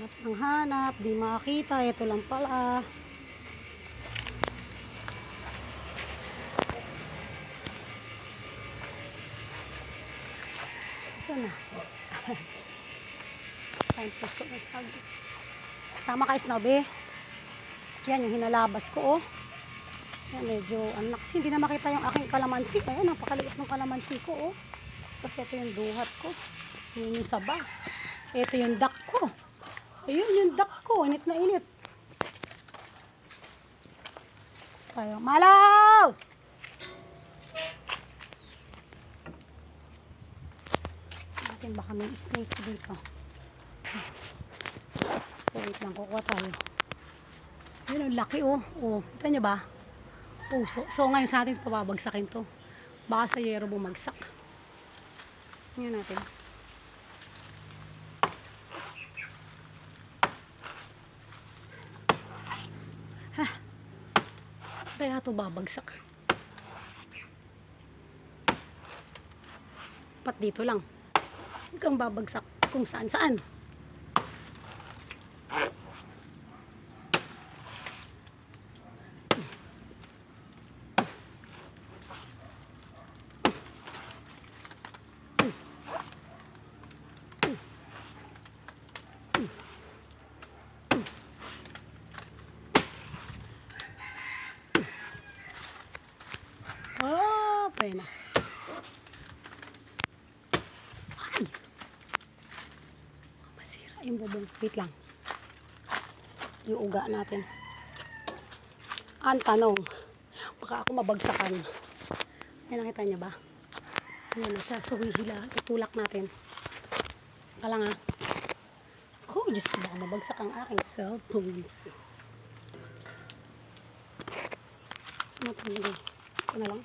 Hanap, di makita. Ito lang pala. Saan na? Time puso na sabi. Tama ka, Snobby. Yan yung hinalabas ko, oh. Yan, medyo, kasi hindi na makita yung aking kalamansi. Ayan, napakaliit ng kalamansi ko, oh. Kasi ito yung duhat ko. Yun yung saba. Ito yung duck ko. Ayun yung duck ko. Init na init. Tayo. Malaws! Natin baka may snake dito. So, wait lang. Kukuha tayo. Yun ang laki, oh. Oh, kita nyo ba? Oh, so ngayon sa atin papabagsakin to. Baka sa yero bumagsak. Ngayon natin. Ha? Kaya to babagsak. Pat dito lang. Huwag kang babagsak kung saan saan. Oh, pena. Ay! Masira yung bubong. Wait lang. Yung uga natin. Ang tanong, baka ako mabagsakan. Ay, nakita niya ba? Ayan na siya. So, tutulak natin. Kala nga. Oh, Diyos ko, baka mabagsak ang aking cellphones. Saan natin hindi? Ito na lang.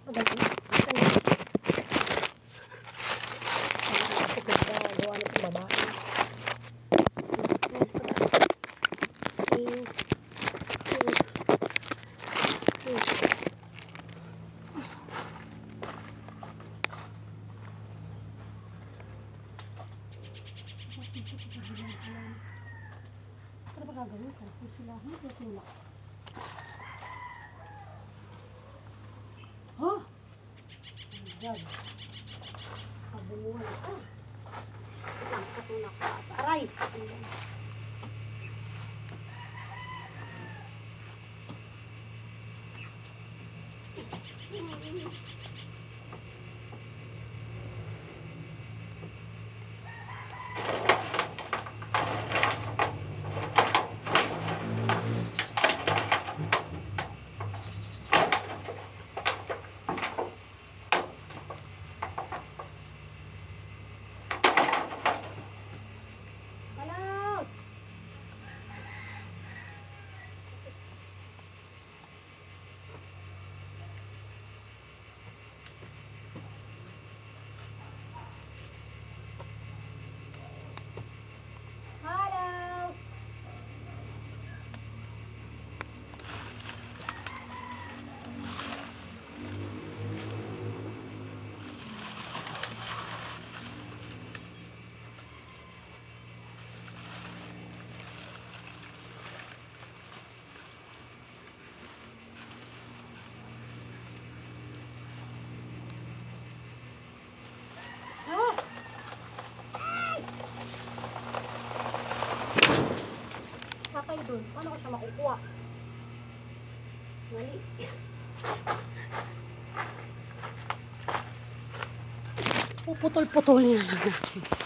Paganda na. Ito na. Gawa na itong babae. Ano ba gagawin ko? Pusilahin ko tulak. Oh! My God. Kabunguan ako. Isang katulak pa sa aray. Doon. Paano ko siya makukuha? Mali. Puputol-putulin na lang natin.